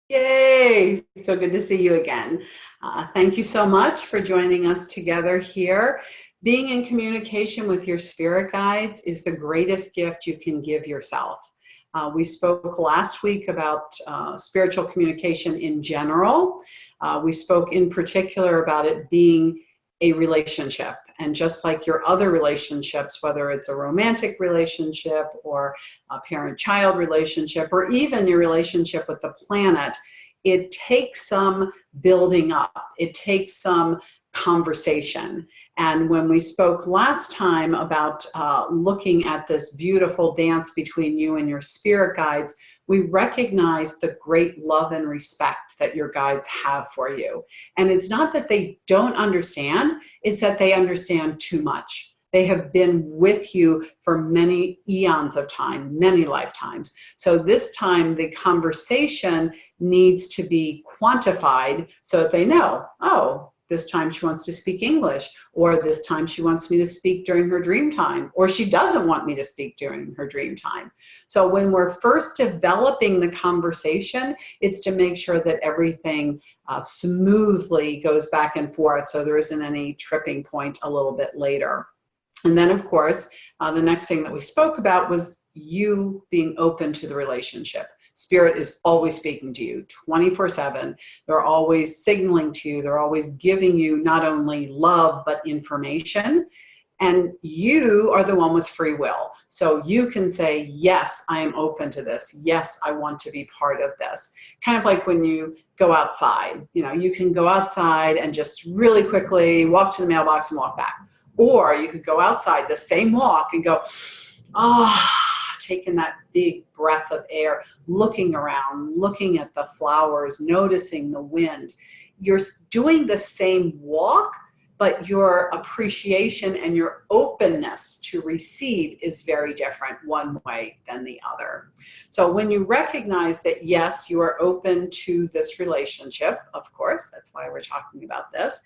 Yay! So good to see you again. Thank you so much for joining us together here. Being in communication with your spirit guides is the greatest gift you can give yourself. We spoke last week about spiritual communication in general. We spoke in particular about it being a relationship. And just like your other relationships, whether it's a romantic relationship or a parent-child relationship, or even your relationship with the planet, it takes some building up. It takes some conversation. And when we spoke last time about looking at this beautiful dance between you and your spirit guides, we recognize the great love and respect that your guides have for you. And it's not that they don't understand, it's that they understand too much. They have been with you for many eons of time, many lifetimes. So this time the conversation needs to be quantified so that they know, oh, this time she wants to speak English, or this time she wants me to speak during her dream time, or she doesn't want me to speak during her dream time. So when we're first developing the conversation, it's to make sure that everything smoothly goes back and forth so there isn't any tripping point a little bit later. And then, of course, the next thing that we spoke about was you being open to the relationship. Spirit is always speaking to you 24/7. They're always signaling to you. They're always giving you not only love, but information. And you are the one with free will. So you can say, yes, I am open to this. Yes, I want to be part of this. Kind of like when you go outside. You know, you can go outside and just really quickly walk to the mailbox and walk back. Or you could go outside the same walk and go, taking that big breath of air, looking around, looking at the flowers, noticing the wind. You're doing the same walk, but your appreciation and your openness to receive is very different one way than the other. So when you recognize that, yes, you are open to this relationship, of course, that's why we're talking about this,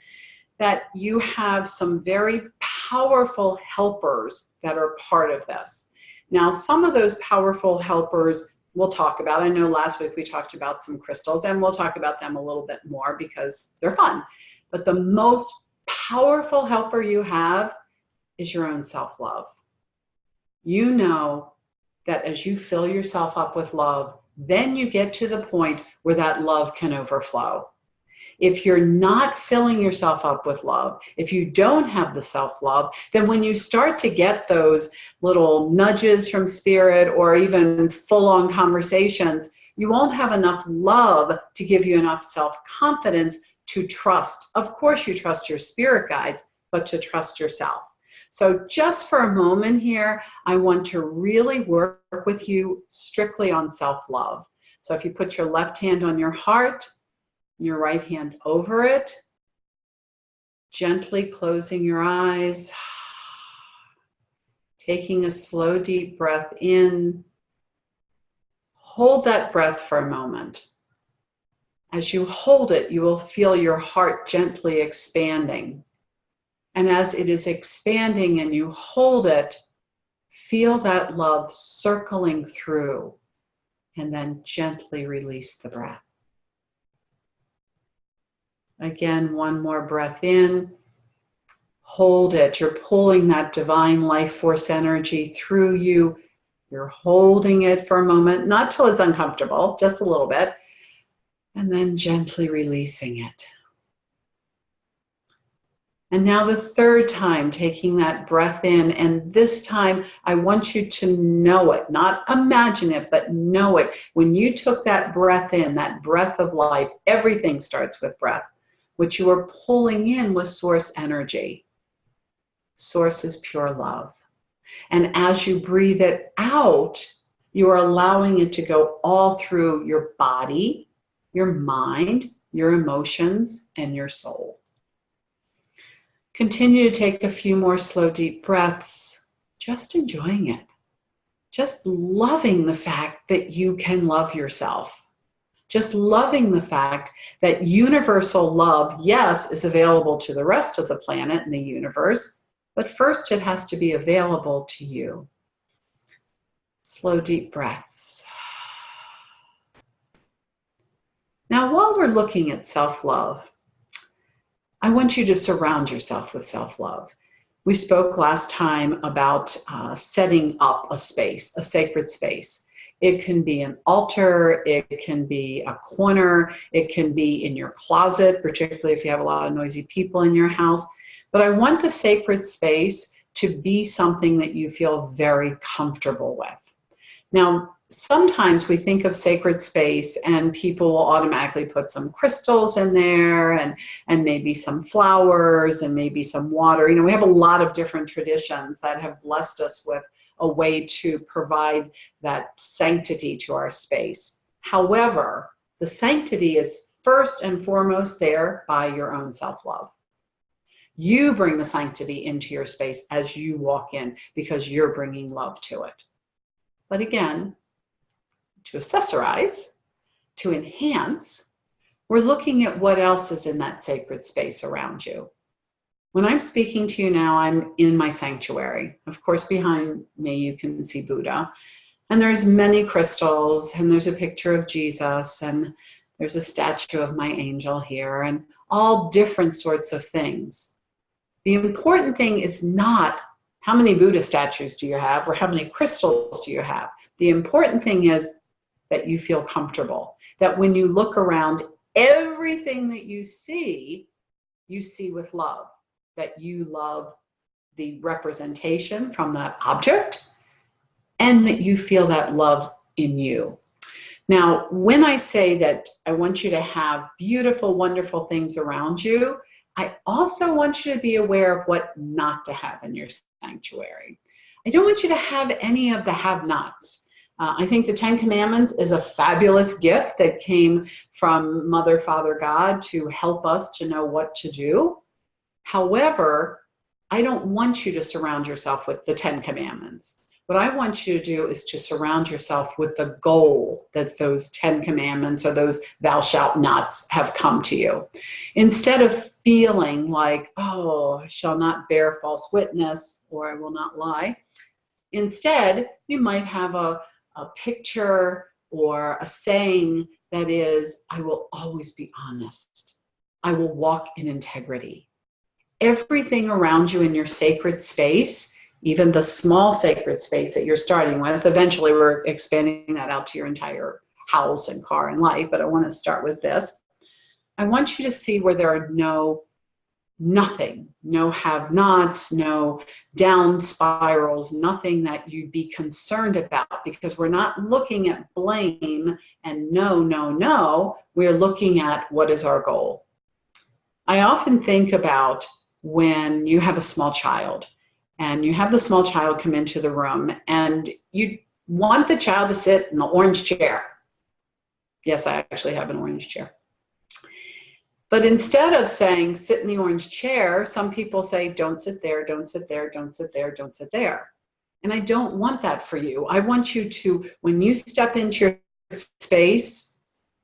that you have some very powerful helpers that are part of this. Now, some of those powerful helpers we'll talk about. I know last week we talked about some crystals, and we'll talk about them a little bit more because they're fun. But the most powerful helper you have is your own self-love. You know that as you fill yourself up with love, then you get to the point where that love can overflow. If you're not filling yourself up with love, if you don't have the self-love, then when you start to get those little nudges from spirit or even full-on conversations, you won't have enough love to give you enough self-confidence to trust. Of course, you trust your spirit guides, but to trust yourself. So just for a moment here, I want to really work with you strictly on self-love. So if you put your left hand on your heart, your right hand over it, gently closing your eyes, taking a slow, deep breath in. Hold that breath for a moment. As you hold it, you will feel your heart gently expanding. And as it is expanding and you hold it, feel that love circling through, and then gently release the breath. Again, one more breath in. Hold it. You're pulling that divine life force energy through you. You're holding it for a moment, not till it's uncomfortable, just a little bit, and then gently releasing it. And now the third time, taking that breath in, and this time I want you to know it, not imagine it, but know it. When you took that breath in, that breath of life, everything starts with breath. What you were pulling in was source energy. Source is pure love. And as you breathe it out, you are allowing it to go all through your body, your mind, your emotions, and your soul. Continue to take a few more slow, deep breaths, just enjoying it. Just loving the fact that you can love yourself. Just loving the fact that universal love, yes, is available to the rest of the planet and the universe, but first it has to be available to you. Slow, deep breaths. Now, while we're looking at self-love, I want you to surround yourself with self-love. We spoke last time about setting up a space, a sacred space. It can be an altar, it can be a corner, it can be in your closet, particularly if you have a lot of noisy people in your house. But I want the sacred space to be something that you feel very comfortable with. Now, sometimes we think of sacred space and people will automatically put some crystals in there and maybe some flowers and maybe some water. You know, we have a lot of different traditions that have blessed us with a way to provide that sanctity to our space. However, the sanctity is first and foremost there by your own self-love. You bring the sanctity into your space as you walk in because you're bringing love to it. But again, to accessorize, to enhance, we're looking at what else is in that sacred space around you. When I'm speaking to you now, I'm in my sanctuary. Of course, behind me, you can see Buddha. And there's many crystals, and there's a picture of Jesus, and there's a statue of my angel here, and all different sorts of things. The important thing is not how many Buddha statues do you have or how many crystals do you have. The important thing is that you feel comfortable, that when you look around, everything that you see with love, that you love the representation from that object and that you feel that love in you. Now, when I say that I want you to have beautiful, wonderful things around you, I also want you to be aware of what not to have in your sanctuary. I don't want you to have any of the have-nots. I think the 10 Commandments is a fabulous gift that came from Mother, Father, God to help us to know what to do. However, I don't want you to surround yourself with the 10 Commandments. What I want you to do is to surround yourself with the goal that those 10 commandments or those thou shalt nots have come to you. Instead of feeling like, oh, I shall not bear false witness or I will not lie. Instead, you might have a picture or a saying that is, I will always be honest. I will walk in integrity. Everything around you in your sacred space, even the small sacred space that you're starting with, eventually we're expanding that out to your entire house and car and life, but I want to start with this. I want you to see where there are nothing, no have-nots, no down spirals, nothing that you'd be concerned about, because we're not looking at blame and no, we're looking at what is our goal. I often think about when you have a small child and you have the small child come into the room and you want the child to sit in the orange chair. Yes, I actually have an orange chair. But instead of saying sit in the orange chair, some people say don't sit there, don't sit there, don't sit there, don't sit there. And I don't want that for you. I want you to, when you step into your space,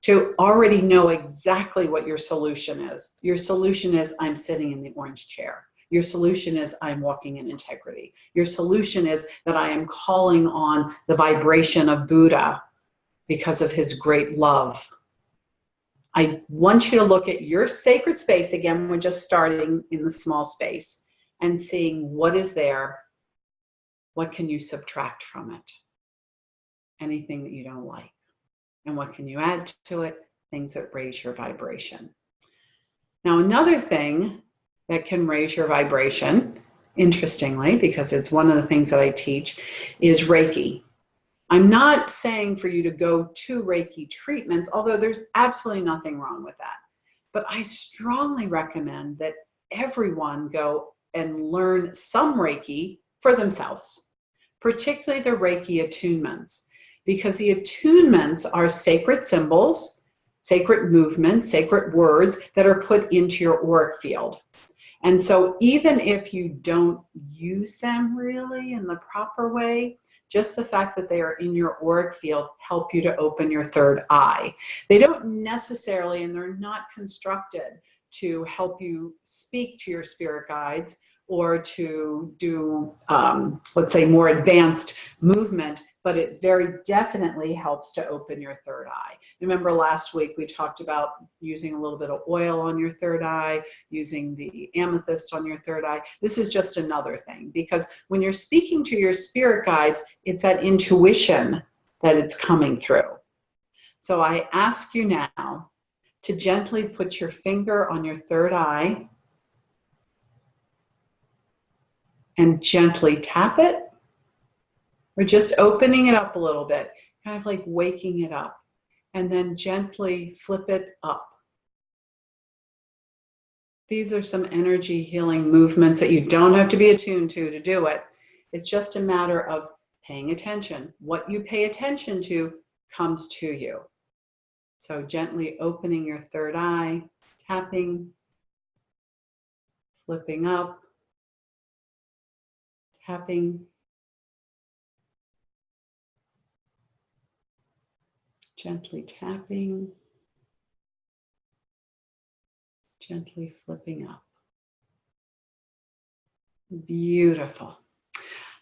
to already know exactly what your solution is. Your solution is I'm sitting in the orange chair. Your solution is I'm walking in integrity. Your solution is that I am calling on the vibration of Buddha because of his great love. I want you to look at your sacred space. Again, we're just starting in the small space and seeing what is there. What can you subtract from it? Anything that you don't like. And what can you add to it? Things that raise your vibration. Now, another thing that can raise your vibration, interestingly, because it's one of the things that I teach, is Reiki. I'm not saying for you to go to Reiki treatments, although there's absolutely nothing wrong with that. But I strongly recommend that everyone go and learn some Reiki for themselves, particularly the Reiki attunements, because the attunements are sacred symbols, sacred movements, sacred words that are put into your auric field. And so even if you don't use them really in the proper way, just the fact that they are in your auric field help you to open your third eye. They don't necessarily, and they're not constructed to help you speak to your spirit guides or to do, let's say, more advanced movement, but it very definitely helps to open your third eye. Remember last week we talked about using a little bit of oil on your third eye, using the amethyst on your third eye. This is just another thing, because when you're speaking to your spirit guides, it's that intuition that it's coming through. So I ask you now to gently put your finger on your third eye and gently tap it. We're just opening it up a little bit, kind of like waking it up, and then gently flip it up. These are some energy healing movements that you don't have to be attuned to do it. It's just a matter of paying attention. What you pay attention to comes to you. So gently opening your third eye, tapping, flipping up, tapping, gently tapping, gently flipping up. Beautiful.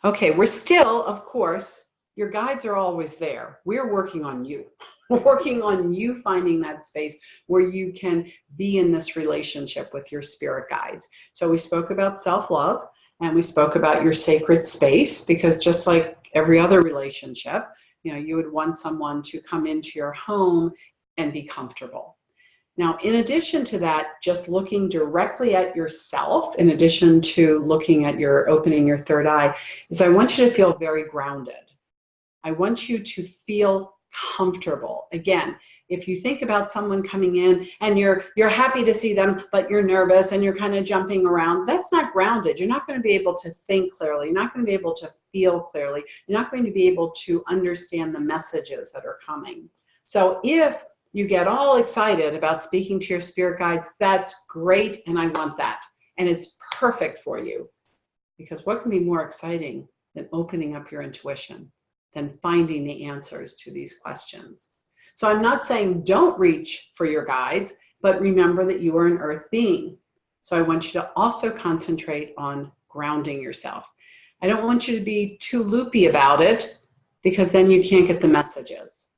Okay, we're still, of course, your guides are always there. We're working on you. We're working on you finding that space where you can be in this relationship with your spirit guides. So we spoke about self-love, and we spoke about your sacred space, because just like every other relationship, you know, you would want someone to come into your home and be comfortable. Now, in addition to that, just looking directly at yourself, in addition to looking at your opening your third eye, is I want you to feel very grounded. I want you to feel comfortable. Again, if you think about someone coming in and you're happy to see them, but you're nervous and you're kind of jumping around, that's not grounded. You're not going to be able to think clearly. You're not going to be able to feel clearly. You're not going to be able to understand the messages that are coming. So if you get all excited about speaking to your spirit guides, that's great, and I want that. And it's perfect for you, because what can be more exciting than opening up your intuition, than finding the answers to these questions? So I'm not saying don't reach for your guides, but remember that you are an earth being. So I want you to also concentrate on grounding yourself. I don't want you to be too loopy about it, because then you can't get the messages.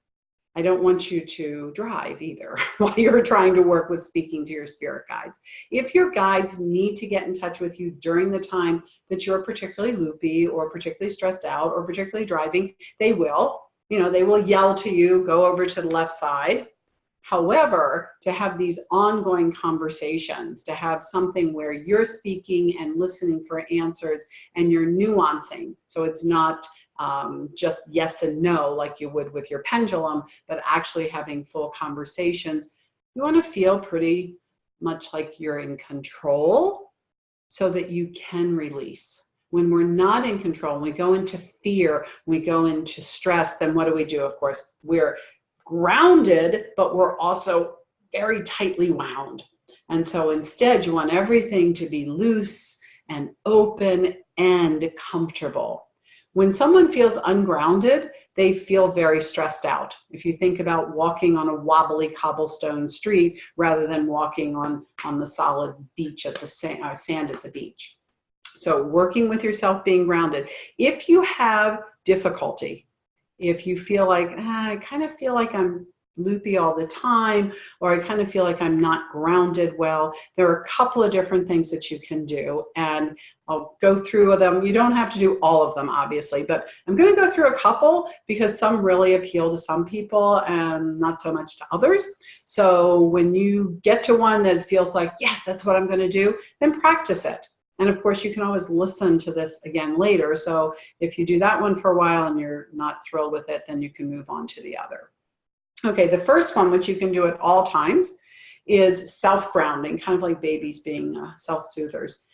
I don't want you to drive either while you're trying to work with speaking to your spirit guides. If your guides need to get in touch with you during the time that you're particularly loopy or particularly stressed out or particularly driving, they will. You know, they will yell to you, go over to the left side. However, to have these ongoing conversations, to have something where you're speaking and listening for answers and you're nuancing, so it's not just yes and no like you would with your pendulum, but actually having full conversations. You want to feel pretty much like you're in control so that you can release. When we're not in control, when we go into fear, we go into stress, then what do? Of course, we're grounded, but we're also very tightly wound. And so instead, you want everything to be loose and open and comfortable. When someone feels ungrounded, they feel very stressed out. If you think about walking on a wobbly cobblestone street rather than walking on the solid beach at the sand at the beach. So working with yourself, being grounded. If you have difficulty, if you feel like, I kind of feel like I'm loopy all the time, or I kind of feel like I'm not grounded well, there are a couple of different things that you can do, and I'll go through them. You don't have to do all of them, obviously, but I'm going to go through a couple because some really appeal to some people and not so much to others. So when you get to one that feels like, yes, that's what I'm going to do, then practice it. And of course, you can always listen to this again later. So if you do that one for a while and you're not thrilled with it, then you can move on to the other. Okay, the first one, which you can do at all times, is self-grounding, kind of like babies being self-soothers.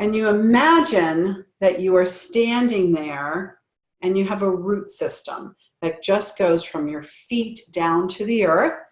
And you imagine that you are standing there and you have a root system that just goes from your feet down to the earth,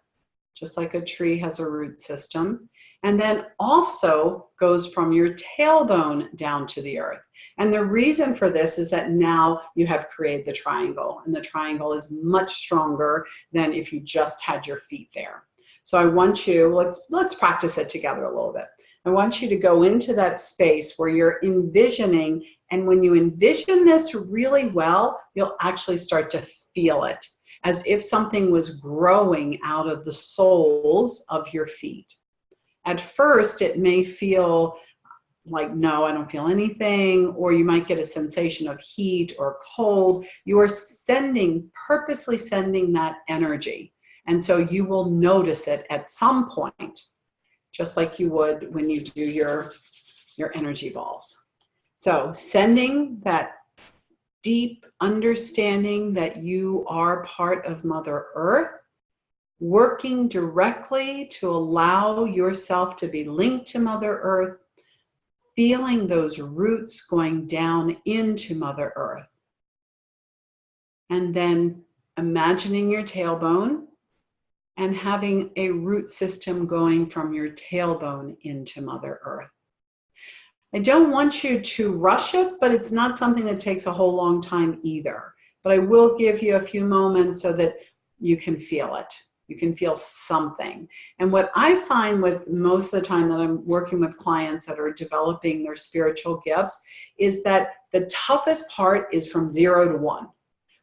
just like a tree has a root system, and then also goes from your tailbone down to the earth. And the reason for this is that now you have created the triangle, and the triangle is much stronger than if you just had your feet there. So I want you, let's practice it together a little bit. I want you to go into that space where you're envisioning, and when you envision this really well, you'll actually start to feel it, as if something was growing out of the soles of your feet. At first, it may feel like, no, I don't feel anything, or you might get a sensation of heat or cold. You are purposely sending that energy. And so you will notice it at some point, just like you would when you do your energy balls. So sending that deep understanding that you are part of Mother Earth, working directly to allow yourself to be linked to Mother Earth, feeling those roots going down into Mother Earth. And then imagining your tailbone and having a root system going from your tailbone into Mother Earth. I don't want you to rush it, but it's not something that takes a whole long time either. But I will give you a few moments so that you can feel it. You can feel something. And what I find with most of the time that I'm working with clients that are developing their spiritual gifts is that the toughest part is from 0 to 1.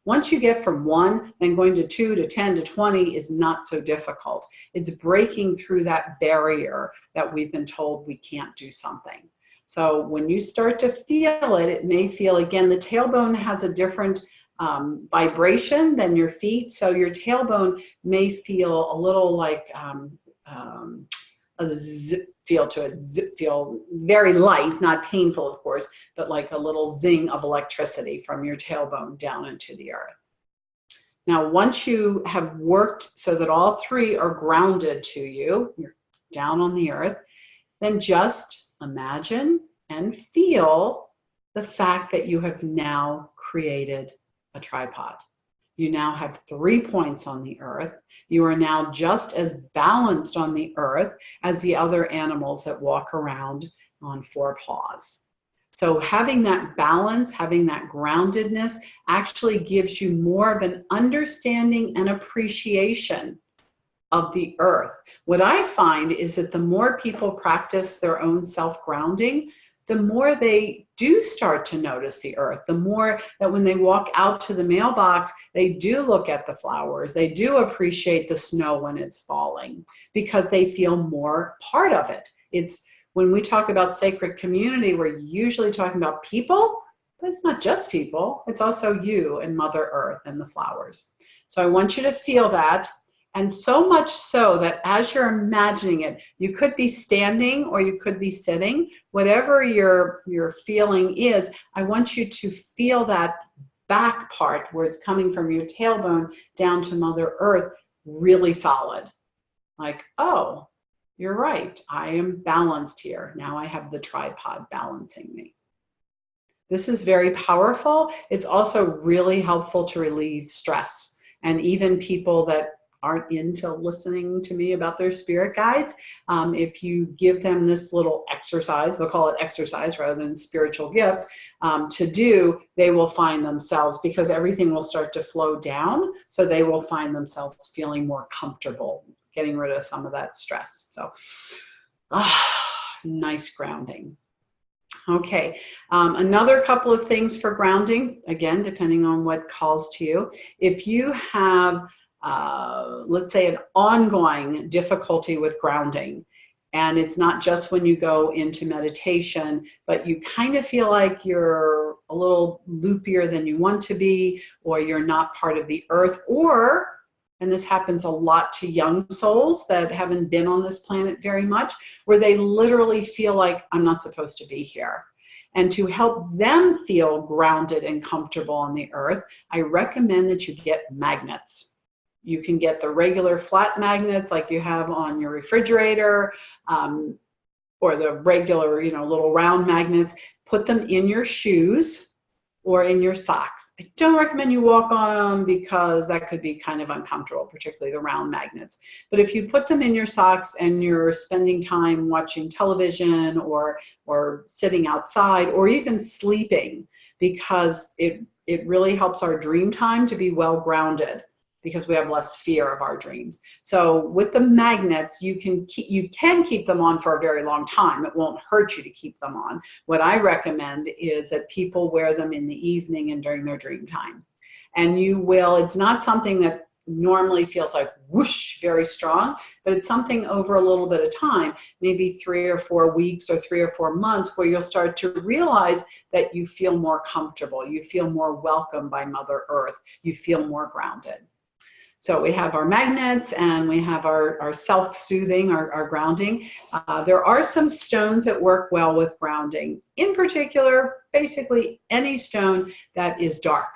Once you get from 1, then going to 2 to 10 to 20 is not so difficult. It's breaking through that barrier that we've been told we can't do something. So when you start to feel it, it may feel, again, the tailbone has a different vibration than your feet. So your tailbone may feel a little like a zip feel to it, feel very light, not painful, of course, but like a little zing of electricity from your tailbone down into the earth. Now, once you have worked so that all three are grounded to you, you're down on the earth, then just imagine and feel the fact that you have now created a tripod. You now have 3 points on the earth. You are now just as balanced on the earth as the other animals that walk around on 4 paws. So having that balance, having that groundedness actually gives you more of an understanding and appreciation of the earth. What I find is that the more people practice their own self-grounding, the more they do start to notice the earth, the more that when they walk out to the mailbox, they do look at the flowers, they do appreciate the snow when it's falling, because they feel more part of it. It's when we talk about sacred community, we're usually talking about people, but it's not just people, it's also you and Mother Earth and the flowers. So I want you to feel that. And so much so that as you're imagining it, you could be standing or you could be sitting, whatever your feeling is, I want you to feel that back part where it's coming from your tailbone down to Mother Earth really solid. Like, oh, you're right, I am balanced here. Now I have the tripod balancing me. This is very powerful. It's also really helpful to relieve stress. And even people that aren't into listening to me about their spirit guides, if you give them this little exercise, they'll call it exercise rather than spiritual gift, to do, they will find themselves, because everything will start to flow down, so they will find themselves feeling more comfortable, getting rid of some of that stress. So, nice grounding. Okay, another couple of things for grounding, again, depending on what calls to you. If you have let's say an ongoing difficulty with grounding, and it's not just when you go into meditation, but you kind of feel like you're a little loopier than you want to be, or you're not part of the earth, or, and this happens a lot to young souls that haven't been on this planet very much, where they literally feel like, I'm not supposed to be here. And to help them feel grounded and comfortable on the earth, I recommend that you get magnets. You can get the regular flat magnets like you have on your refrigerator, or the regular, little round magnets. Put them in your shoes or in your socks. I don't recommend you walk on them because that could be kind of uncomfortable, particularly the round magnets. But if you put them in your socks and you're spending time watching television or sitting outside or even sleeping, because it really helps our dream time to be well grounded. because we have less fear of our dreams. So with the magnets, you can keep them on for a very long time. It won't hurt you to keep them on. What I recommend is that people wear them in the evening and during their dream time. And you will, it's not something that normally feels like whoosh, very strong, but it's something over a little bit of time, maybe 3 or 4 weeks or 3 or 4 months, where you'll start to realize that you feel more comfortable, you feel more welcome by Mother Earth, you feel more grounded. So we have our magnets and we have our self-soothing, our grounding. There are some stones that work well with grounding. In particular, basically any stone that is dark.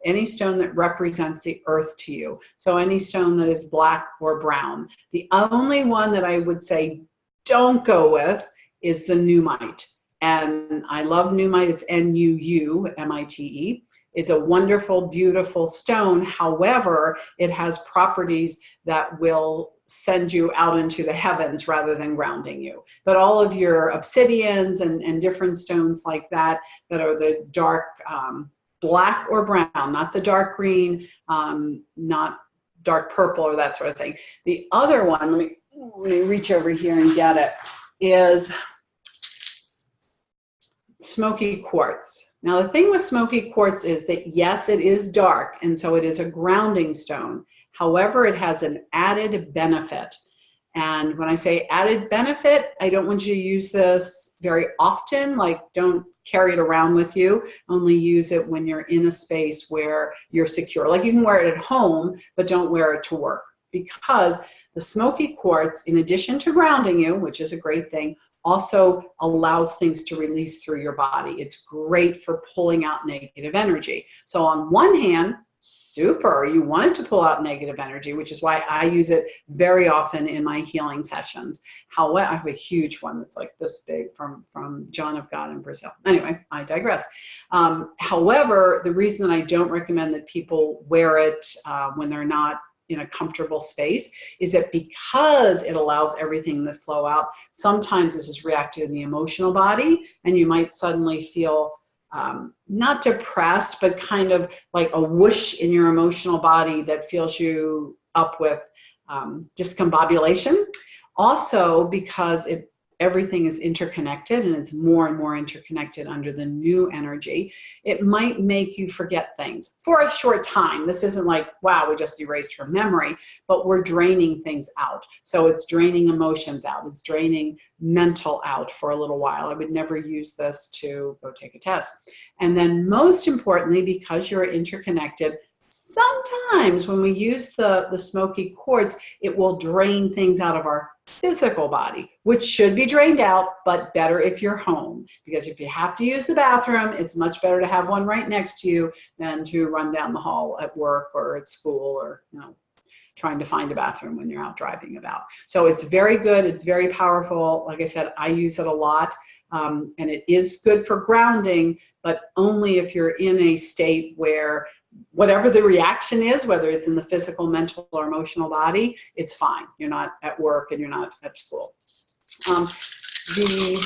Any stone that represents the earth to you. So any stone that is black or brown. The only one that I would say don't go with is the Numite. And I love Numite. It's N-U-U-M-I-T-E. It's a wonderful, beautiful stone. However, it has properties that will send you out into the heavens rather than grounding you. But all of your obsidians and different stones like that are the dark, black or brown, not the dark green, not dark purple or that sort of thing. The other one, let me reach over here and get it, is smoky quartz. Now the thing with smoky quartz is that yes, it is dark, and so it is a grounding stone. However, it has an added benefit. And when I say added benefit, I don't want you to use this very often, like don't carry it around with you. Only use it when you're in a space where you're secure. Like you can wear it at home, but don't wear it to work. Because the smoky quartz, in addition to grounding you, which is a great thing, also allows things to release through your body. It's great for pulling out negative energy. So on one hand, super, you wanted to pull out negative energy, which is why I use it very often in my healing sessions. However, I have a huge one that's like this big from John of God in Brazil. Anyway, I digress. However, the reason that I don't recommend that people wear it when they're not in a comfortable space is that because it allows everything to flow out, sometimes this is reactive in the emotional body, and you might suddenly feel not depressed, but kind of like a whoosh in your emotional body that fills you up with discombobulation. Also, because everything is interconnected and it's more and more interconnected under the new energy, it might make you forget things for a short time. This isn't like, wow, we just erased her memory, but we're draining things out. So it's draining emotions out. It's draining mental out for a little while. I would never use this to go take a test. And then most importantly, because you're interconnected, sometimes when we use the smoky quartz, it will drain things out of our physical body, which should be drained out, but better if you're home. Because if you have to use the bathroom, it's much better to have one right next to you than to run down the hall at work or at school or, you know, trying to find a bathroom when you're out driving about. So it's very good. It's very powerful. Like I said, I use it a lot. And it is good for grounding, but only if you're in a state where whatever the reaction is, whether it's in the physical, mental, or emotional body, it's fine. You're not at work and you're not at school. Let me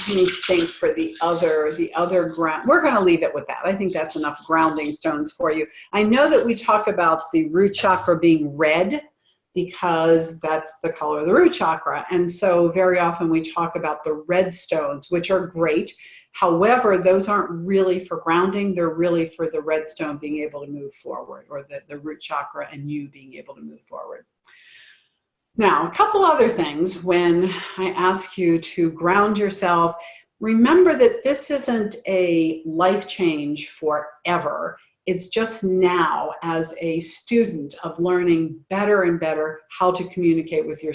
think for the other ground. We're going to leave it with that. I think that's enough grounding stones for you. I know that we talk about the root chakra being red because that's the color of the root chakra. And so very often we talk about the red stones, which are great. However, those aren't really for grounding. They're really for the red stone being able to move forward, or the root chakra and you being able to move forward. Now, a couple other things. When I ask you to ground yourself, remember that this isn't a life change forever. It's just now, as a student of learning better and better how to communicate with your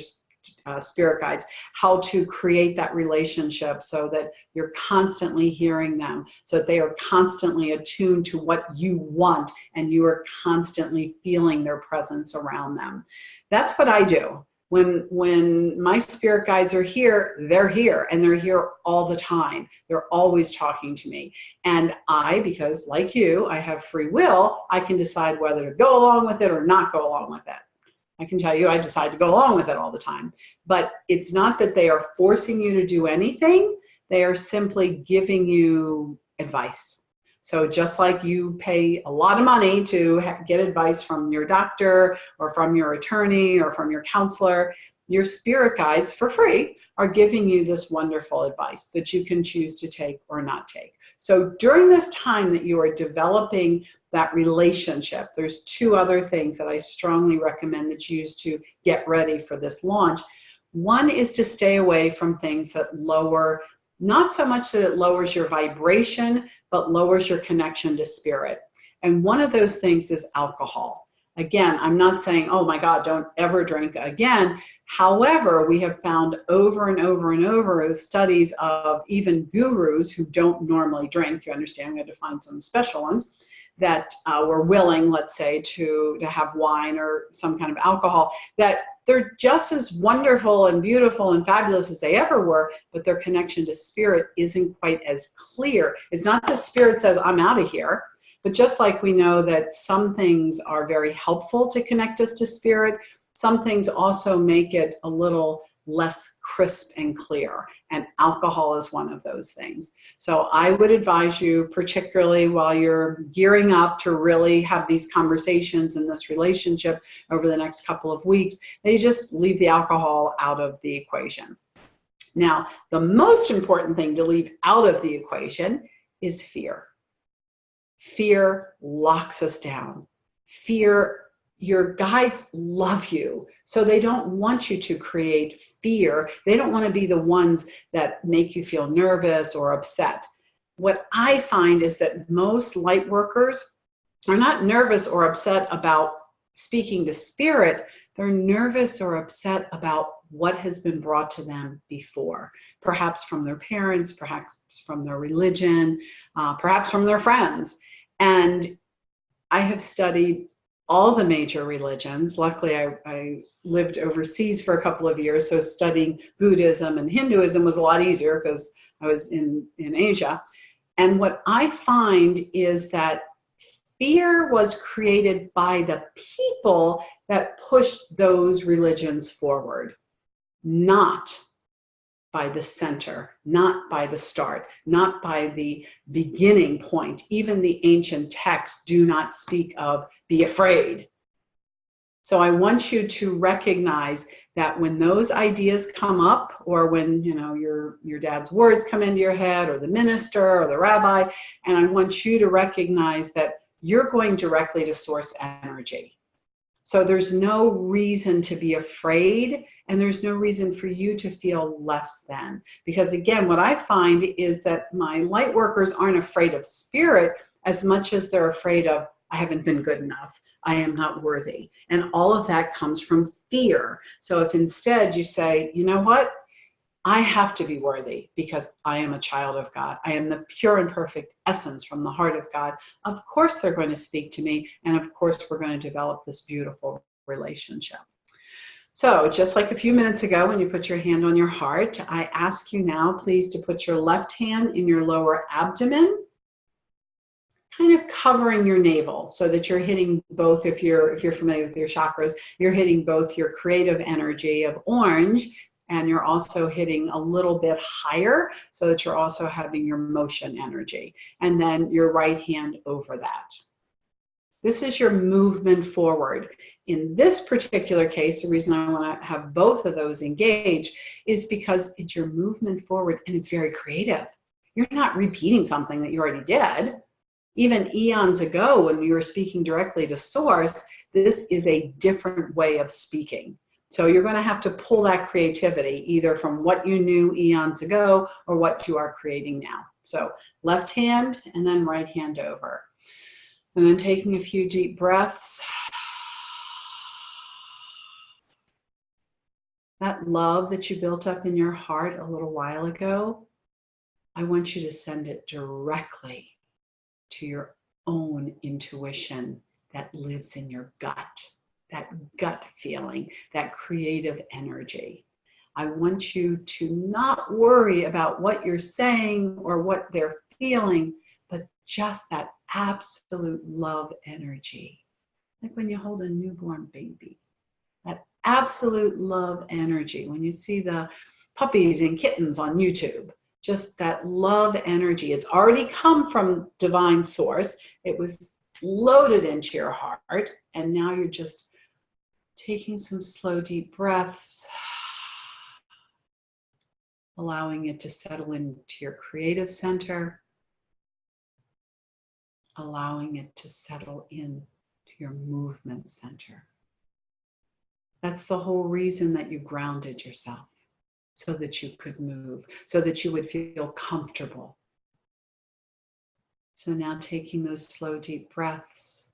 spirit guides, how to create that relationship so that you're constantly hearing them, so that they are constantly attuned to what you want and you are constantly feeling their presence around them. That's what I do. When my spirit guides are here, and they're here all the time. They're always talking to me. And because like you, I have free will, I can decide whether to go along with it or not go along with it. I can tell you I decide to go along with it all the time. But it's not that they are forcing you to do anything. They are simply giving you advice. So just like you pay a lot of money to get advice from your doctor or from your attorney or from your counselor, your spirit guides for free are giving you this wonderful advice that you can choose to take or not take. So during this time that you are developing that relationship, there's two other things that I strongly recommend that you use to get ready for this launch. One is to stay away from things that lower, not so much that it lowers your vibration, but lowers your connection to spirit. And one of those things is alcohol. Again, I'm not saying, oh my God, don't ever drink again. However, we have found over and over and over studies of even gurus who don't normally drink, you understand, we had to find some special ones, that were willing, let's say, to have wine or some kind of alcohol, that they're just as wonderful and beautiful and fabulous as they ever were, but their connection to spirit isn't quite as clear. It's not that spirit says, I'm out of here, but just like we know that some things are very helpful to connect us to spirit, some things also make it a little less crisp and clear, and alcohol is one of those things. So I would advise you, particularly while you're gearing up to really have these conversations in this relationship over the next couple of weeks, that you just leave the alcohol out of the equation. Now, the most important thing to leave out of the equation is fear. Fear locks us down. Fear, your guides love you, so they don't want you to create fear. They don't want to be the ones that make you feel nervous or upset. What I find is that most light workers are not nervous or upset about speaking to spirit. They're nervous or upset about what has been brought to them before, perhaps from their parents, perhaps from their religion, perhaps from their friends. And I have studied all the major religions. Luckily, I lived overseas for a couple of years, so studying Buddhism and Hinduism was a lot easier because I was in Asia. And what I find is that fear was created by the people that pushed those religions forward, not by the center, not by the start, not by the beginning point. Even the ancient texts do not speak of be afraid. So I want you to recognize that when those ideas come up, or when your dad's words come into your head, or the minister or the rabbi, and I want you to recognize that you're going directly to source energy. So there's no reason to be afraid, and there's no reason for you to feel less than. Because again, what I find is that my light workers aren't afraid of spirit as much as they're afraid of, I haven't been good enough, I am not worthy. And all of that comes from fear. So if instead you say, you know what? I have to be worthy because I am a child of God. I am the pure and perfect essence from the heart of God. Of course they're going to speak to me, and of course we're going to develop this beautiful relationship. So just like a few minutes ago when you put your hand on your heart, I ask you now please to put your left hand in your lower abdomen, kind of covering your navel so that you're hitting both, if you're familiar with your chakras, you're hitting both your creative energy of orange, and you're also hitting a little bit higher so that you're also having your motion energy. And then your right hand over that. This is your movement forward. In this particular case, the reason I want to have both of those engaged is because it's your movement forward, and it's very creative. You're not repeating something that you already did. Even eons ago, when we were speaking directly to source, this is a different way of speaking. So you're going to have to pull that creativity either from what you knew eons ago or what you are creating now. So left hand and then right hand over. And then taking a few deep breaths. That love that you built up in your heart a little while ago, I want you to send it directly to your own intuition that lives in your gut. That gut feeling, that creative energy. I want you to not worry about what you're saying or what they're feeling, but just that absolute love energy. Like when you hold a newborn baby, that absolute love energy. When you see the puppies and kittens on YouTube, just that love energy. It's already come from divine source. It was loaded into your heart. And now you're just taking some slow, deep breaths, allowing it to settle into your creative center, allowing it to settle into your movement center. That's the whole reason that you grounded yourself, so that you could move, so that you would feel comfortable. So now taking those slow, deep breaths,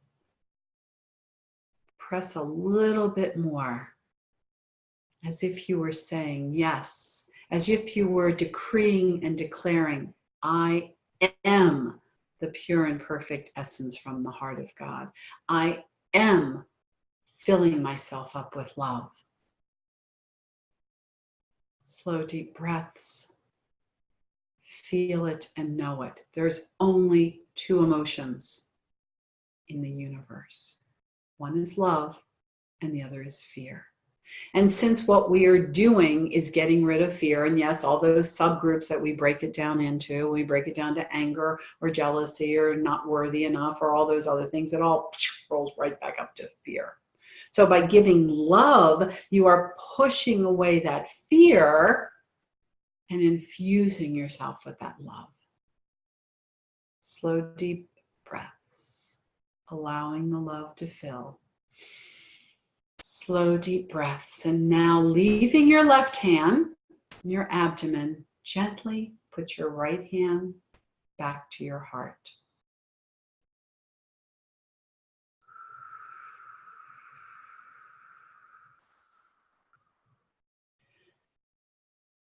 press a little bit more, as if you were saying yes, as if you were decreeing and declaring, I am the pure and perfect essence from the heart of God. I am filling myself up with love. Slow, deep breaths. Feel it and know it. There's only two emotions in the universe. One is love and the other is fear. And since what we are doing is getting rid of fear, and yes, all those subgroups that we break it down into, we break it down to anger or jealousy or not worthy enough or all those other things, it all rolls right back up to fear. So by giving love, you are pushing away that fear and infusing yourself with that love. Slow, deep breaths, allowing the love to fill. Slow, deep breaths. And now leaving your left hand in your abdomen, gently put your right hand back to your heart.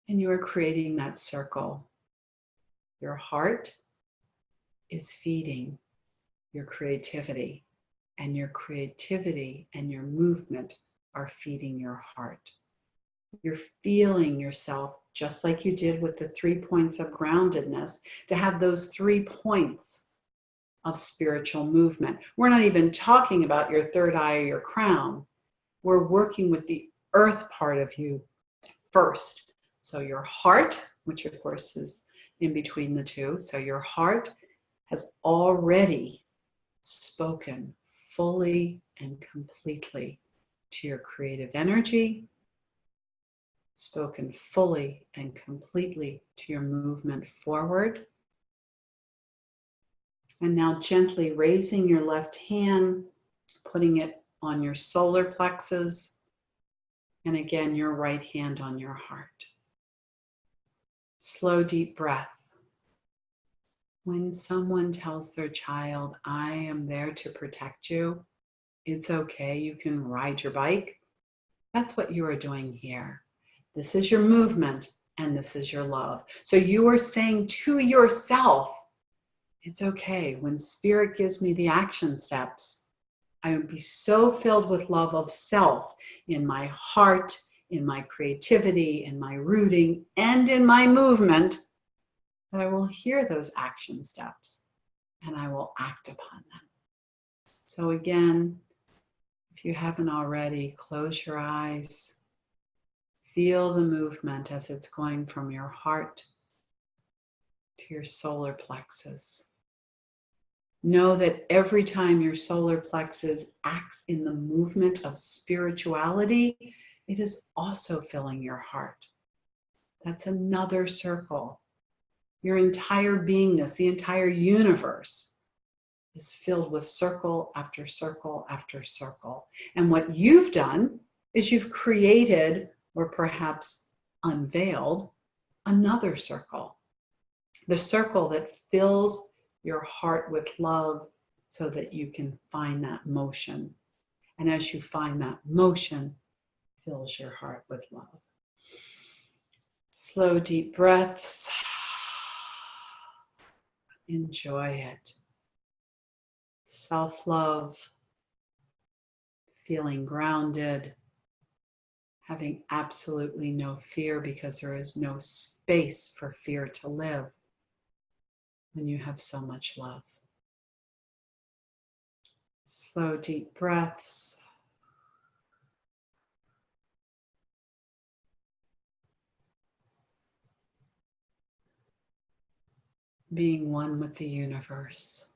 And you are creating that circle. Your heart is feeding your creativity, and your creativity and your movement are feeding your heart. You're feeling yourself, just like you did with the 3 points of groundedness, to have those 3 points of spiritual movement. We're not even talking about your third eye or your crown. We're working with the earth part of you first. So your heart, which of course is in between the two. So your heart has already spoken fully and completely to your creative energy, spoken fully and completely to your movement forward. And now gently raising your left hand, putting it on your solar plexus, and again, your right hand on your heart. Slow, deep breath. When someone tells their child, I am there to protect you, it's okay, you can ride your bike. That's what you are doing here. This is your movement and this is your love. So you are saying to yourself, it's okay. When Spirit gives me the action steps, I will be so filled with love of self in my heart, in my creativity, in my rooting, and in my movement, that I will hear those action steps and I will act upon them. So again, if you haven't already, close your eyes. Feel the movement as it's going from your heart to your solar plexus. Know that every time your solar plexus acts in the movement of spirituality, it is also filling your heart. That's another circle. Your entire beingness, the entire universe, is filled with circle after circle after circle. And what you've done is you've created, or perhaps unveiled, another circle. The circle that fills your heart with love so that you can find that motion. And as you find that motion, fills your heart with love. Slow, deep breaths. Enjoy it. Self-love, feeling grounded, having absolutely no fear because there is no space for fear to live when you have so much love. Slow, deep breaths. being one with the universe.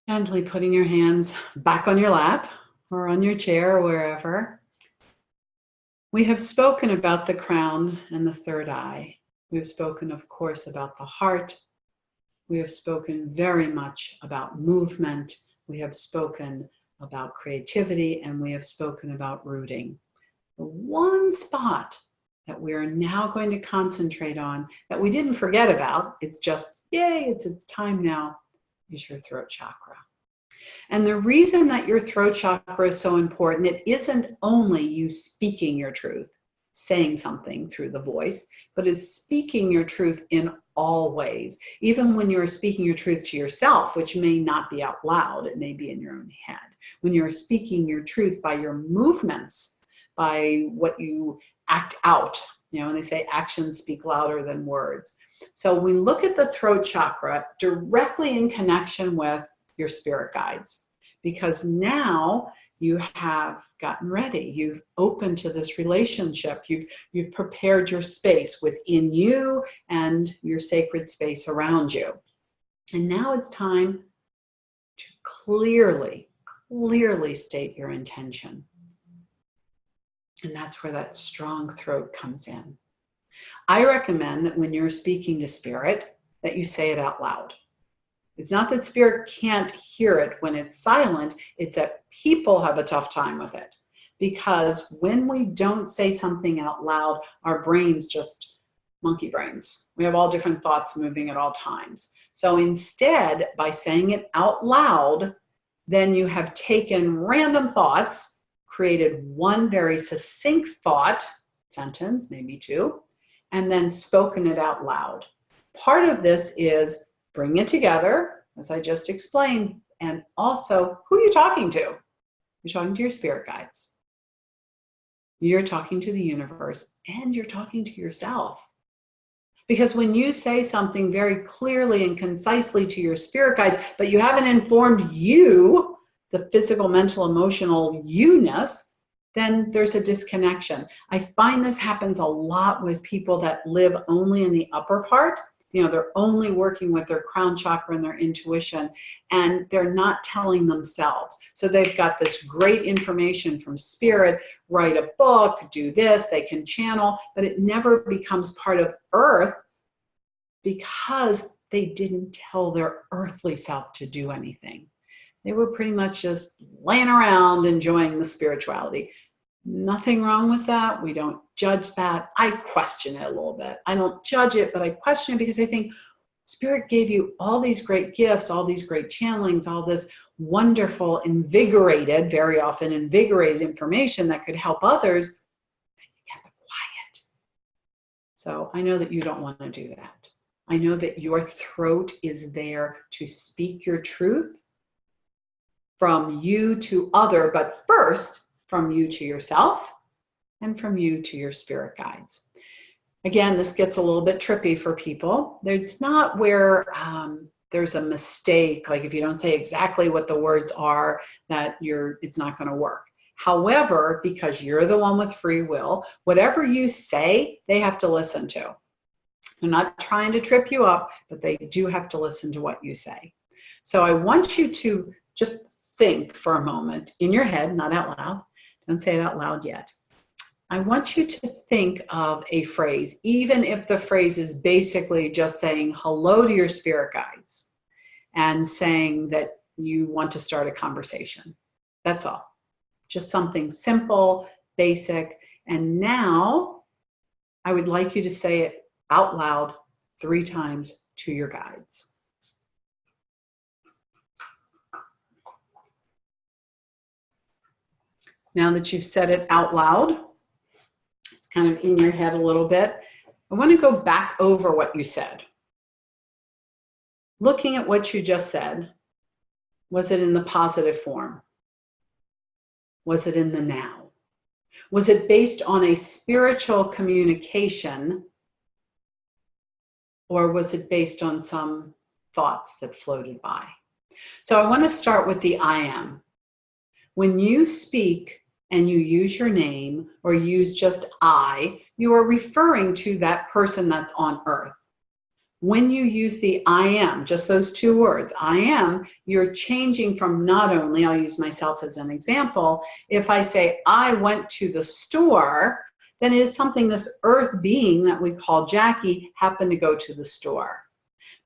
Gently putting your hands back on your lap or on your chair or wherever. We have spoken about the crown and the third eye. We have spoken, of course, about the heart. We have spoken very much about movement. We have spoken about creativity, and we have spoken about rooting. The one spot that we are now going to concentrate on that we didn't forget about, it's just, yay, it's time now, is your throat chakra. And the reason that your throat chakra is so important, it isn't only you speaking your truth, saying something through the voice, but it's speaking your truth in all ways. Even when you're speaking your truth to yourself, which may not be out loud, it may be in your own head. When you're speaking your truth by your movements, by what you act out, you know, and they say actions speak louder than words. So we look at the throat chakra directly in connection with your spirit guides, because now you have gotten ready. You've opened to this relationship. You've prepared your space within you and your sacred space around you. And now it's time to clearly state your intention. And that's where that strong throat comes in. I recommend that when you're speaking to spirit, that you say it out loud. It's not that spirit can't hear it when it's silent, it's that people have a tough time with it. Because when we don't say something out loud, our brains just monkey brains. We have all different thoughts moving at all times. So instead, by saying it out loud, then you have taken random thoughts, created one very succinct thought, sentence, maybe two, and then spoken it out loud. Part of this is bring it together, as I just explained, and also who you're talking to. You're talking to your spirit guides. You're talking to the universe, and you're talking to yourself. Because when you say something very clearly and concisely to your spirit guides, but you haven't informed you, the physical, mental, emotional you-ness, then there's a disconnection. I find this happens a lot with people that live only in the upper part. You know, they're only working with their crown chakra and their intuition, and they're not telling themselves. So they've got this great information from spirit, write a book, do this, they can channel, but it never becomes part of earth because they didn't tell their earthly self to do anything. They were pretty much just laying around enjoying the spirituality. Nothing wrong with that. We don't judge that. I question it a little bit. I don't judge it, but I question it because I think Spirit gave you all these great gifts, all these great channelings, all this wonderful, invigorated, very often invigorated information that could help others, and you kept it quiet. So I know that you don't want to do that. I know that your throat is there to speak your truth from you to other, but first, from you to yourself, and from you to your spirit guides. Again, this gets a little bit trippy for people. It's not where there's a mistake, like if you don't say exactly what the words are, that it's not going to work. However, because you're the one with free will, whatever you say, they have to listen to. They're not trying to trip you up, but they do have to listen to what you say. So I want you to just think for a moment in your head, not out loud. Don't say it out loud yet. I want you to think of a phrase, even if the phrase is basically just saying hello to your spirit guides and saying that you want to start a conversation. That's all. Just something simple, basic. And now I would like you to say it out loud 3 times to your guides. Now that you've said it out loud, it's kind of in your head a little bit, I want to go back over what you said. Looking at what you just said, was it in the positive form? Was it in the now? Was it based on a spiritual communication, or was it based on some thoughts that floated by? So I want to start with the I am. When you speak and you use your name or use just I, you are referring to that person that's on earth. When you use the I am, just those two words, I am, you're changing from not only, I'll use myself as an example, if I say I went to the store, then it is something this earth being that we call Jackie happened to go to the store.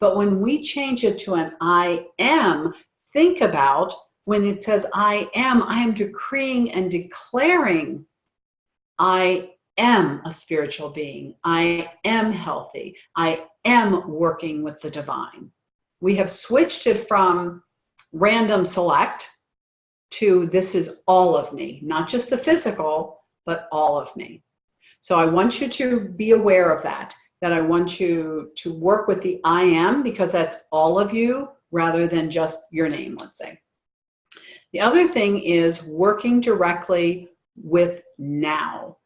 But when we change it to an I am, think about when it says I am decreeing and declaring I am a spiritual being. I am healthy. I am working with the divine. We have switched it from random select to this is all of me, not just the physical, but all of me. So I want you to be aware of that I want you to work with the I am, because that's all of you rather than just your name, let's say. The other thing is working directly with now.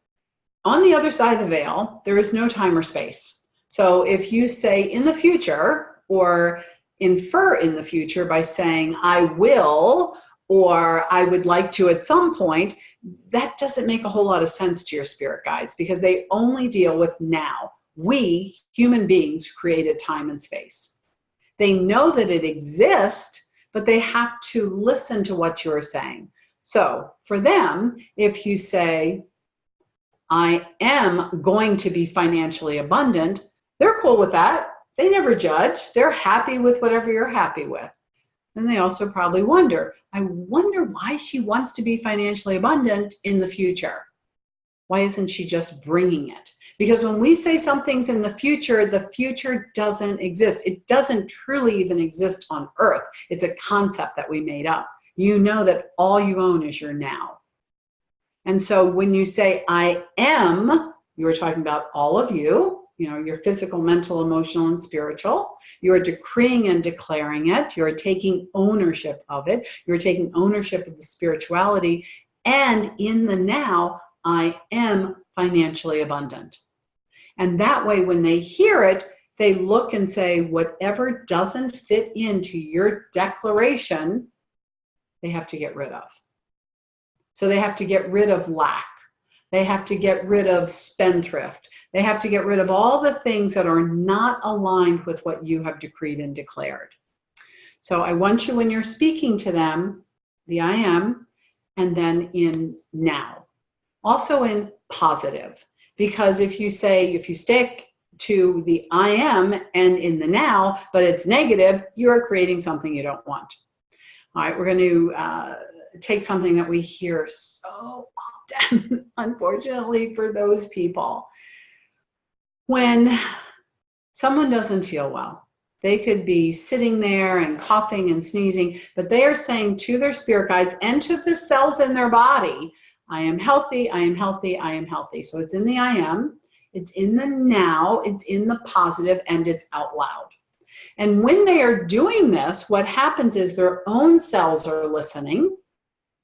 On the other side of the veil, there is no time or space. So if you say in the future or infer in the future by saying I will or I would like to at some point, that doesn't make a whole lot of sense to your spirit guides because they only deal with now. We, human beings, created time and space. They know that it exists, but they have to listen to what you're saying. So for them, if you say, I am going to be financially abundant, they're cool with that. They never judge. They're happy with whatever you're happy with. And they also probably wonder, I wonder why she wants to be financially abundant in the future. Why isn't she just bringing it? Because when we say something's in the future doesn't exist. It doesn't truly even exist on earth. It's a concept that we made up. You know that all you own is your now. And so when you say I am, you're talking about all of you, your physical, mental, emotional, and spiritual. You're decreeing and declaring it. You're taking ownership of it. You're taking ownership of the spirituality. And in the now, I am financially abundant. And that way, when they hear it, they look and say, whatever doesn't fit into your declaration, they have to get rid of. So they have to get rid of lack. They have to get rid of spendthrift. They have to get rid of all the things that are not aligned with what you have decreed and declared. So I want you, when you're speaking to them, the I am, and then in now. Also in positive. Because if you stick to the I am and in the now, but it's negative, you are creating something you don't want. All right, we're going to take something that we hear so often, unfortunately for those people. When someone doesn't feel well, they could be sitting there and coughing and sneezing, but they are saying to their spirit guides and to the cells in their body, I am healthy, I am healthy, I am healthy. So it's in the I am, it's in the now, it's in the positive, and it's out loud. And when they are doing this, what happens is their own cells are listening.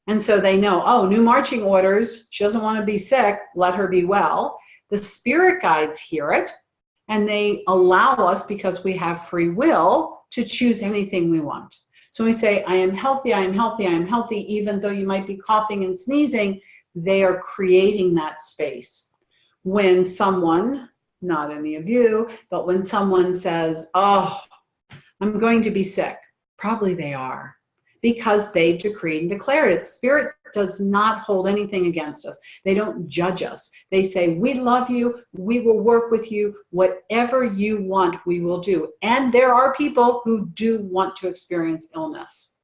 And so they know, oh, new marching orders. She doesn't want to be sick. Let her be well. The spirit guides hear it, and they allow us, because we have free will, to choose anything we want. So we say, I am healthy, I am healthy, I am healthy, even though you might be coughing and sneezing, they are creating that space. When someone, not any of you, but when someone says, oh, I'm going to be sick, probably they are, because they've decreed and declared it. Spirit does not hold anything against us. They don't judge us. They say, we love you, we will work with you, whatever you want, we will do. And there are people who do want to experience illness.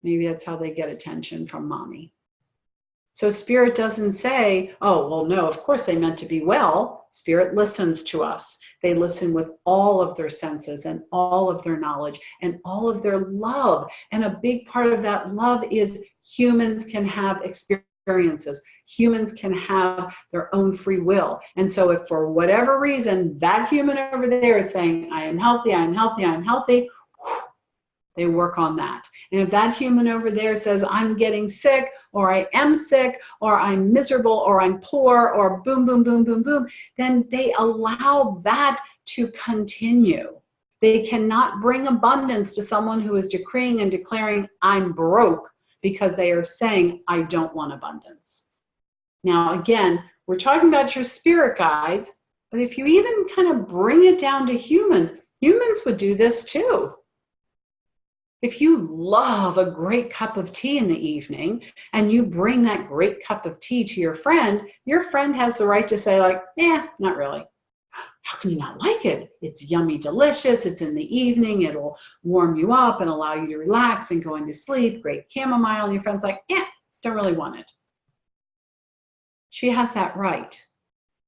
Maybe that's how they get attention from mommy. So Spirit doesn't say, oh, well, no, of course they meant to be well. Spirit listens to us. They listen with all of their senses and all of their knowledge and all of their love. And a big part of that love is humans can have experiences. Humans can have their own free will. And so if for whatever reason that human over there is saying, I am healthy, I am healthy, I am healthy, they work on that. And if that human over there says, I'm getting sick, or I am sick, or I'm miserable, or I'm poor, or boom, boom, boom, boom, boom, then they allow that to continue. They cannot bring abundance to someone who is decreeing and declaring, I'm broke, because they are saying, I don't want abundance. Now, again, we're talking about your spirit guides, but if you even kind of bring it down to humans, humans would do this too. If you love a great cup of tea in the evening and you bring that great cup of tea to your friend has the right to say like, not really. How can you not like it? It's yummy, delicious. It's in the evening. It'll warm you up and allow you to relax and go into sleep. Great chamomile. And your friend's like, don't really want it. She has that right.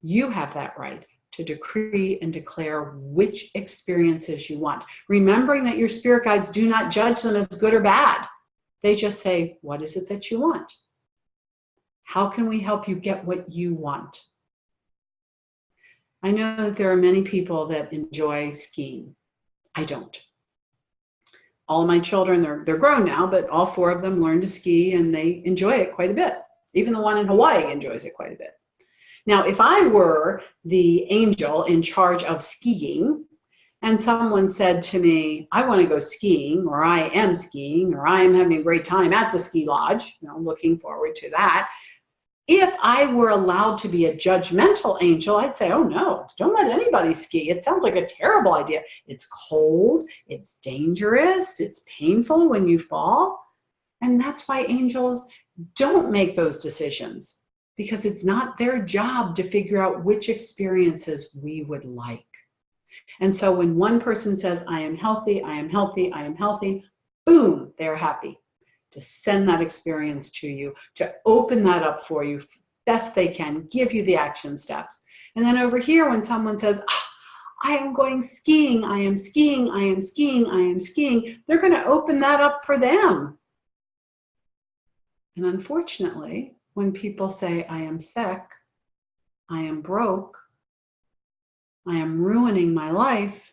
You have that right to decree and declare which experiences you want. Remembering that your spirit guides do not judge them as good or bad. They just say, what is it that you want? How can we help you get what you want? I know that there are many people that enjoy skiing. I don't. All of my children, they're grown now, but all 4 of them learn to ski and they enjoy it quite a bit. Even the one in Hawaii enjoys it quite a bit. Now, if I were the angel in charge of skiing and someone said to me, I want to go skiing, or I am skiing, or I am having a great time at the ski lodge, looking forward to that. If I were allowed to be a judgmental angel, I'd say, oh no, don't let anybody ski. It sounds like a terrible idea. It's cold, it's dangerous, it's painful when you fall. And that's why angels don't make those decisions, because it's not their job to figure out which experiences we would like. And so when one person says, I am healthy, I am healthy, I am healthy, boom, they're happy to send that experience to you, to open that up for you best they can, give you the action steps. And then over here, when someone says, I am going skiing, I am skiing, I am skiing, I am skiing, they're going to open that up for them. And unfortunately, when people say, I am sick, I am broke, I am ruining my life,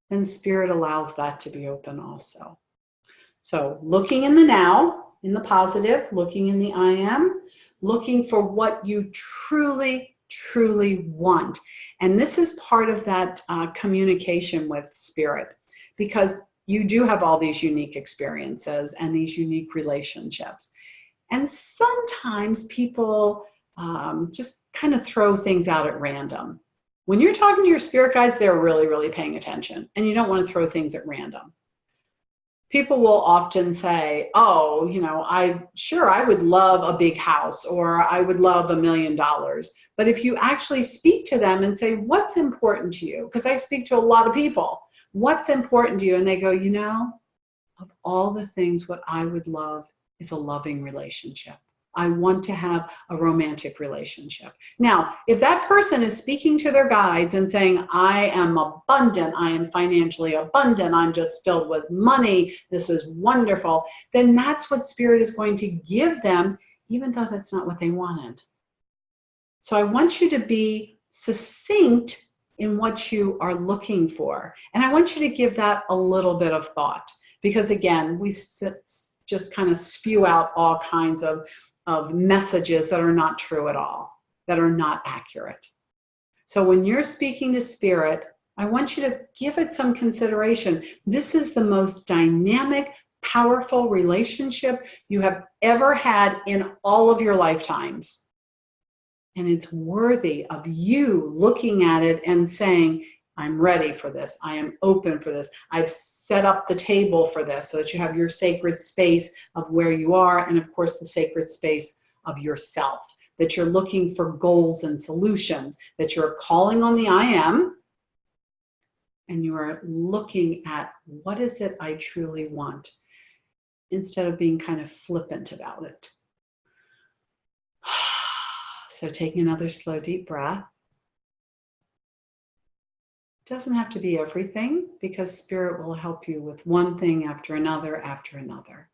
then Spirit allows that to be open also. So looking in the now, in the positive, looking in the I am, looking for what you truly, truly want. And this is part of that communication with Spirit, because you do have all these unique experiences and these unique relationships. And sometimes people just kind of throw things out at random. When you're talking to your spirit guides, they're really, really paying attention, and you don't want to throw things at random. People will often say, oh, I would love a big house, or I would love $1 million. But if you actually speak to them and say, what's important to you? Because I speak to a lot of people. What's important to you? And they go, of all the things, what I would love is a loving relationship. I want to have a romantic relationship. Now, if that person is speaking to their guides and saying, I am abundant, I am financially abundant, I'm just filled with money, this is wonderful, then that's what Spirit is going to give them, even though that's not what they wanted. So I want you to be succinct in what you are looking for. And I want you to give that a little bit of thought, because again, we just kind of spew out all kinds of messages that are not true at all, that are not accurate. So when you're speaking to Spirit, I want you to give it some consideration. This is the most dynamic, powerful relationship you have ever had in all of your lifetimes. And it's worthy of you looking at it and saying, I'm ready for this. I am open for this. I've set up the table for this so that you have your sacred space of where you are, and of course the sacred space of yourself, that you're looking for goals and solutions, that you're calling on the I am, and you are looking at what is it I truly want, instead of being kind of flippant about it. So taking another slow, deep breath. Doesn't have to be everything, because Spirit will help you with one thing after another after another.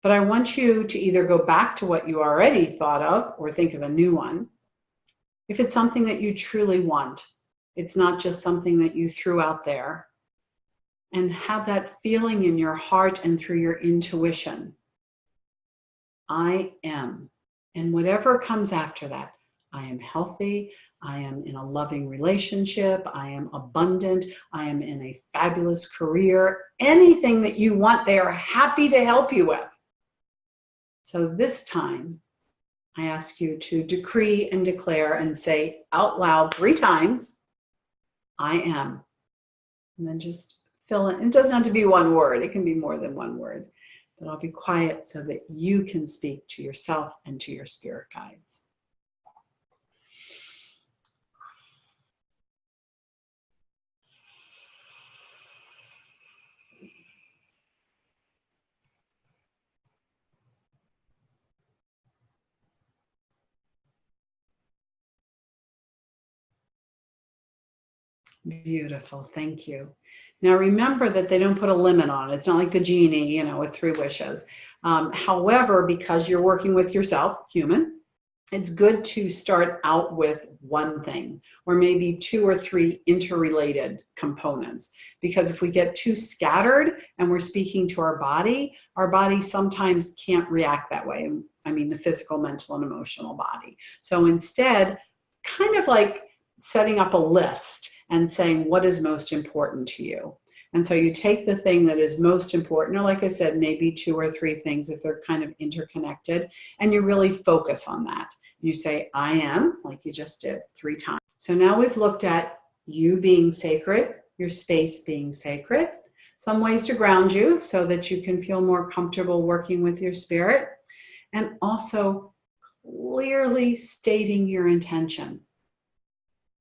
But I want you to either go back to what you already thought of or think of a new one. If it's something that you truly want, it's not just something that you threw out there, and have that feeling in your heart and through your intuition. I am. And whatever comes after that, I am healthy, I am in a loving relationship, I am abundant, I am in a fabulous career. Anything that you want, they are happy to help you with. So this time, I ask you to decree and declare and say out loud 3 times, I am. And then just fill it. It doesn't have to be one word. It can be more than one word. But I'll be quiet so that you can speak to yourself and to your spirit guides. Beautiful, thank you. Now remember that they don't put a limit on it. It's not like the genie, you know, with 3 wishes. However, because you're working with yourself, human, it's good to start out with one thing, or maybe 2 or 3 interrelated components. Because if we get too scattered and we're speaking to our body sometimes can't react that way. I mean, the physical, mental, and emotional body. So instead, kind of like setting up a list and saying what is most important to you. And so you take the thing that is most important, or like I said, maybe 2 or 3 things if they're kind of interconnected, and you really focus on that. You say, I am, like you just did 3 times. So now we've looked at you being sacred, your space being sacred, some ways to ground you so that you can feel more comfortable working with your spirit, and also clearly stating your intention.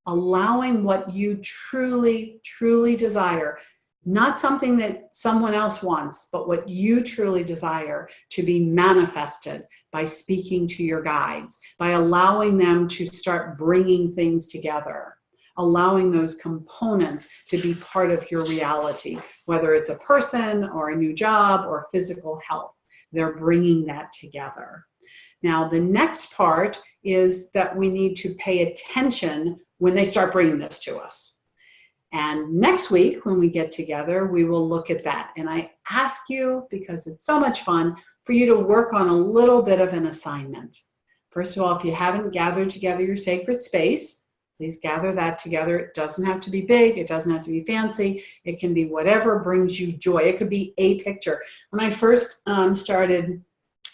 Allowing what you truly, truly desire, not something that someone else wants, but what you truly desire to be manifested by speaking to your guides, by allowing them to start bringing things together, allowing those components to be part of your reality, whether it's a person or a new job or physical health. They're bringing that together. Now, the next part is that we need to pay attention when they start bringing this to us. And next week, when we get together, we will look at that. And I ask you, because it's so much fun, for you to work on a little bit of an assignment. First of all, if you haven't gathered together your sacred space, please gather that together. It doesn't have to be big. It doesn't have to be fancy. It can be whatever brings you joy. It could be a picture. When I first started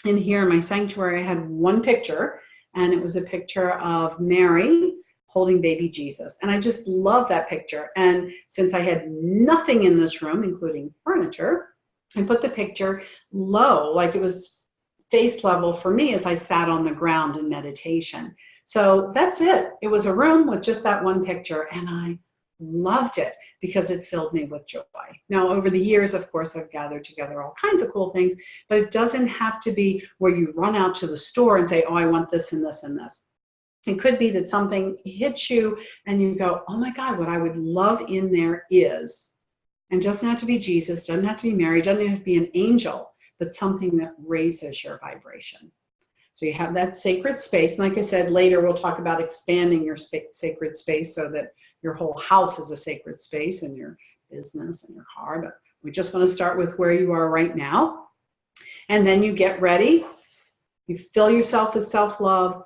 in here in my sanctuary, I had one picture, and it was a picture of Mary holding baby Jesus. And I just love that picture. And since I had nothing in this room, including furniture, I put the picture low, like it was face level for me as I sat on the ground in meditation. So that's it. It was a room with just that one picture, and I loved it because it filled me with joy. Now, over the years, of course, I've gathered together all kinds of cool things, but it doesn't have to be where you run out to the store and say, oh, I want this and this and this. It could be that something hits you and you go, oh my God, what I would love in there is, and it doesn't have to be Jesus, doesn't have to be Mary, doesn't have to be an angel, but something that raises your vibration. So you have that sacred space. And like I said, later we'll talk about expanding your sacred space so that your whole house is a sacred space, and your business and your car. But we just want to start with where you are right now. And then you get ready. You fill yourself with self-love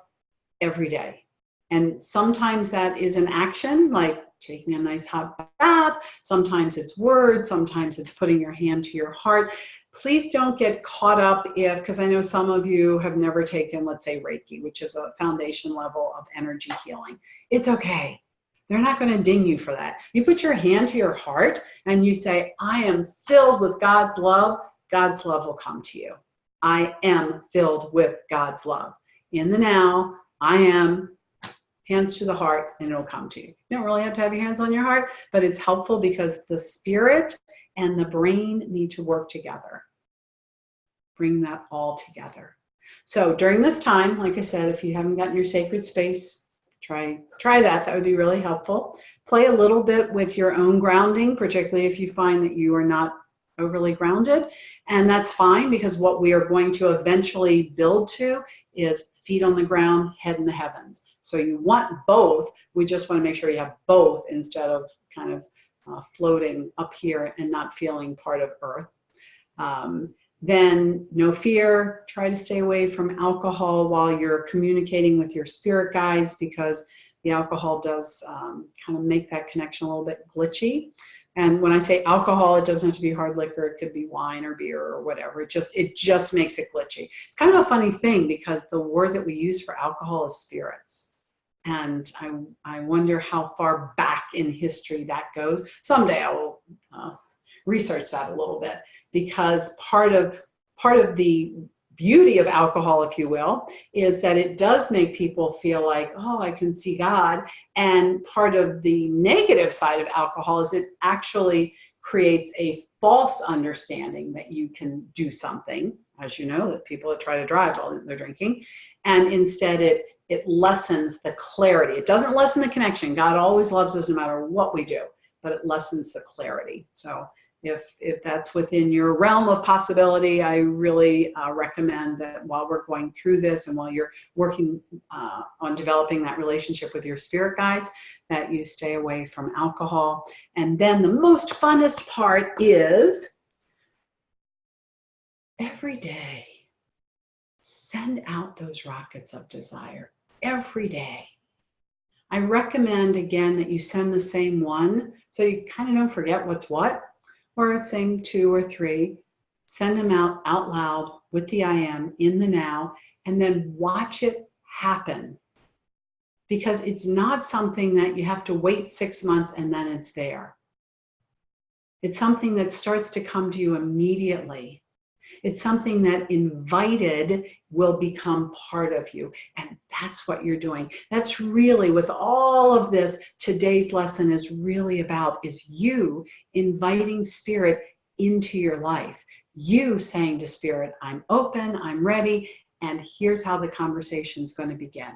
every day. And sometimes that is an action, like taking a nice hot bath. Sometimes it's words. Sometimes it's putting your hand to your heart. Please don't get caught up because I know some of you have never taken, let's say, Reiki, which is a foundation level of energy healing. It's okay. They're not going to ding you for that. You put your hand to your heart and you say, I am filled with God's love. God's love will come to you. I am filled with God's love. In the now, I am, hands to the heart, and it'll come to you. You don't really have to have your hands on your heart, but it's helpful because the spirit and the brain need to work together. Bring that all together. So during this time, like I said, if you haven't gotten your sacred space, try that. That would be really helpful. Play a little bit with your own grounding, particularly if you find that you are not overly grounded. And that's fine, because what we are going to eventually build to is feet on the ground, head in the heavens. So you want both. We just want to make sure you have both instead of kind of floating up here and not feeling part of Earth. Then no fear. Try to stay away from alcohol while you're communicating with your spirit guides, because the alcohol does kind of make that connection a little bit glitchy. And when I say alcohol, it doesn't have to be hard liquor. It could be wine or beer or whatever. It just makes it glitchy. It's kind of a funny thing because the word that we use for alcohol is spirits. And I wonder how far back in history that goes. Someday I will research that a little bit, because part of the beauty of alcohol, if you will, is that it does make people feel like, oh, I can see God. And part of the negative side of alcohol is it actually creates a false understanding that you can do something, as you know, that people that try to drive while they're drinking, and instead it lessens the clarity. It doesn't lessen the connection. God always loves us no matter what we do, but it lessens the clarity. So if that's within your realm of possibility, I really recommend that while we're going through this and while you're working on developing that relationship with your spirit guides, that you stay away from alcohol. And then the most funnest part is every day, send out those rockets of desire every day. I recommend, again, that you send the same one so you kind of don't forget what's what, or same 2 or 3. Send them out loud with the I am in the now, and then watch it happen. Because it's not something that you have to wait 6 months and then it's there. It's something that starts to come to you immediately. It's something that invited will become part of you. And that's what you're doing. That's really, with all of this, today's lesson is really about, is you inviting spirit into your life. You saying to spirit, I'm open, I'm ready, and here's how the conversation's going to begin.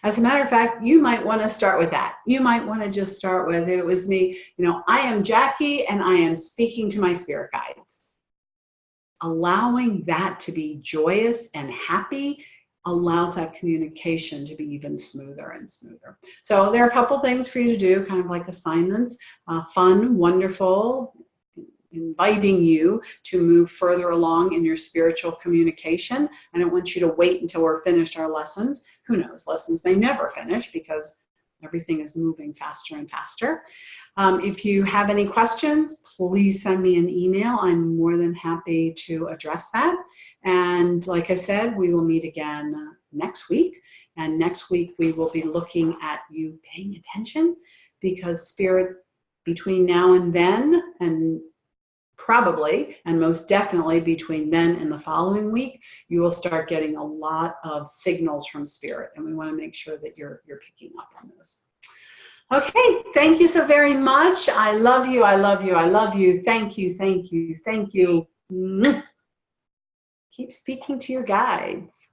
As a matter of fact, you might want to start with that. You might want to just start with, it was me, I am Jackie and I am speaking to my spirit guides. Allowing that to be joyous and happy allows that communication to be even smoother and smoother. So there are a couple things for you to do, kind of like assignments, fun, wonderful, inviting you to move further along in your spiritual communication. I don't want you to wait until we're finished our lessons. Who knows, lessons may never finish because everything is moving faster and faster. If you have any questions, please send me an email. I'm more than happy to address that. And like I said, we will meet again next week. And next week we will be looking at you paying attention, because spirit, between now and then, and probably and most definitely between then and the following week, you will start getting a lot of signals from spirit. And we want to make sure that you're picking up on those. Okay, thank you so very much. I love you, I love you, I love you. Thank you, thank you, thank you. Keep speaking to your guides.